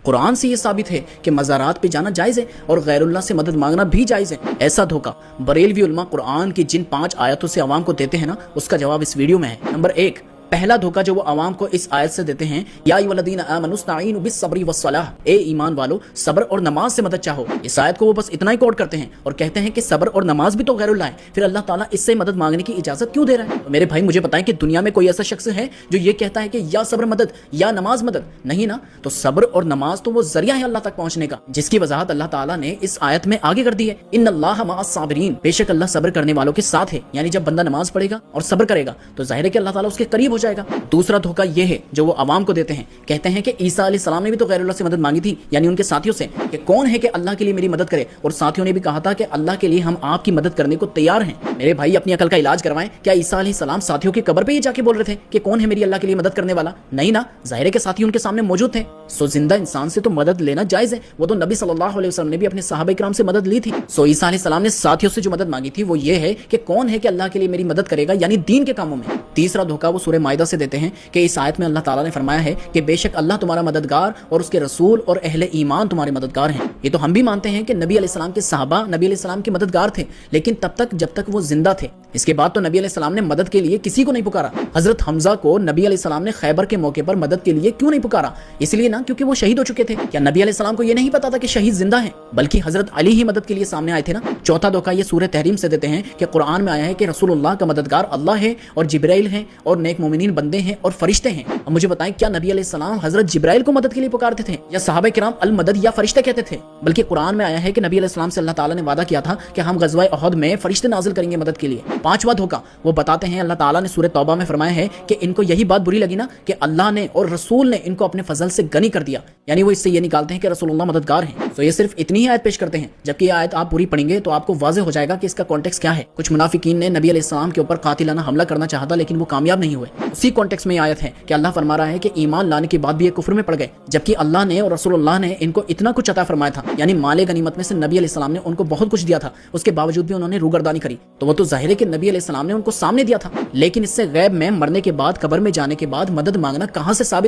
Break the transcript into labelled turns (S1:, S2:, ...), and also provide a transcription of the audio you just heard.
S1: कुरान से ये साबित है कि मज़ारात पे जाना जायज़ है और गैरुल्लाह से मदद मांगना भी जायज़ है। ऐसा धोखा बरेलवी उलमा कुरान की जिन 5 आयतों से अवाम को देते हैं ना, उसका जवाब इस वीडियो में है। नंबर 1, पहला धोखा जो वो अवाम को इस आयत से देते हैं, या अय्युहल्लज़ीना आमनू इस्तईनु बिस्सब्रि वस्सलाह, ए ईमान वालो सब्र और नमाज से मदद चाहो। इस आयत को वो बस इतना ही कोट करते हैं और कहते हैं कि सब्र और नमाज भी तो गैरुल्लाह है, फिर अल्लाह ताला इससे मदद मांगने की इजाजत क्यों दे रहा है? तो मेरे भाई मुझे बताएं कि दुनिया में कोई ऐसा शख्स है जो ये कहता है कि या सब्र मदद या नमाज मदद? नहीं ना। तो सब्र और नमाज तो वो जरिया है अल्लाह तक पहुंचने का, जिसकी वजाहत अल्लाह ताला ने इस आयत में आगे कर दी है। इन्नल्लाह मअस साबिरीन, बेशक अल्लाह सब्र करने वालों के साथ है। यानी जब बंदा नमाज पढ़ेगा और सब्र करेगा तो जाहिर है कि अल्लाह ताला उसके करीब हो जाएगा। दूसरा धोखा ये है जो वो अवाम को देते हैं, कहते हैं कि ईसा अलैहिस्सलाम ने भी तो गैरुल्लाह से मदद मांगी थी, यानी उनके साथियों से, कि कौन है कि अल्लाह के लिए मेरी मदद करे, और साथियों ने भी कहा था कि अल्लाह के लिए हम आपकी मदद करने को तैयार हैं। मेरे भाई अपनी अकल का इलाज करवाएं। क्या ईसा अलैहिस्सलाम साथियों की कब्र पे ही जाके बोल रहे थे कि कौन है मेरी अल्लाह के लिए मदद करने वाला? नहीं ना, जाहिर है कि साथी उनके सामने मौजूद थे। सो जिंदा इंसान से तो मदद लेना जायज है। वो तो नबी सल्लल्लाहु अलैहि वसल्लम ने भी अपने सहाबा इकराम से मदद ली थी। सो ईसा अलैहिस्सलाम ने साथियों से जो मदद मांगी थी वो ये है कि कौन है कि अल्लाह के लिए मेरी मदद करेगा, यानी दीन के कामों में। तीसरा धोखा वो सूरह माइदा से देते हैं कि इस आयत में अल्लाह ताला ने फरमाया है कि बेशक अल्लाह तुम्हारा मददगार और उसके रसूल और अहले ईमान तुम्हारे मददगार हैं। ये तो हम भी मानते हैं कि नबी अलैहिस्सलाम के सहाबा नबी अलैहिस्सलाम के मददगार थे, लेकिन तब तक जब तक वो जिंदा थे। इसके बाद तो नबी अलैहिस्सलाम ने मदद के लिए किसी को नहीं पुकारा। हजरत हमजा को नबी अलैहिस्सलाम ने खैबर के मौके पर मदद के लिए क्यों नहीं पुकारा? इसलिए ना क्योंकि वो शहीद हो चुके थे। क्या नबी अलैहिस्सलाम को ये नहीं पता था कि शहीद जिंदा है? बल्कि हजरत अली ही मदद के लिए सामने आए थे ना। चौथा धोखा ये सूरह तहरीम से देते हैं कि कुरान में आया है कि रसूलुल्लाह का मददगार अल्लाह है और जिब्राइल है और नेक मोमिनीन बंदे हैं और फरिश्ते हैं। अब मुझे बताएं, क्या नबी अलैहिस्सलाम हजरत जिब्राइल को मदद के लिए पुकारते थे या सहाबा किराम अल मदद या फरिश्ते कहते थे? बल्कि कुरान में आया है कि नबी अलैहिस्सलाम से अल्लाह ताला ने वादा किया था कि हम गज़वा उहद में फरिश्ते नाजिल करेंगे मदद के लिए। पांचवा धोखा वो बताते हैं, अल्लाह ताला ने सूरह तौबा में फरमाया है कि इनको यही बात बुरी लगी ना कि अल्लाह ने और रसूल ने इनको अपने फजल से गनी कर दिया, यानी वो इससे ये निकालते हैं कि रसूलुल्लाह मददगार हैं। तो ये सिर्फ इतनी ही आयत पेश करते हैं, जबकि ये आयत आप पूरी पढ़ेंगे तो आपको वाज़ेह हो जाएगा कि इसका कॉन्टेक्स्ट क्या है। कुछ मुनाफिकीन ने नबी अलैहिस्सलाम के ऊपर कातिलाना हमला करना चाहा था, लेकिन वो कामयाब नहीं हुए। उसी कॉन्टेक्स्ट में आयत है कि अल्लाह फरमा रहा है कि ईमान लाने के बाद भी ये कुफ्र में पड़ गए, जबकि अल्लाह ने और रसूलुल्लाह ने इनको इतना कुछ अता फरमाया था, यानी माले गनीमत में से नबी अलैहिस्सलाम ने उनको बहुत कुछ दिया था। उसके बावजूद भी उन्होंने रूगर्दानी करी। तो वो तो जाहिर है कि नबी अलैहिस्सलाम ने उनको सामने दिया था, लेकिन इससे गैब में मरने के बाद, कब्र में जाने के बाद मदद मांगना कहां से साबित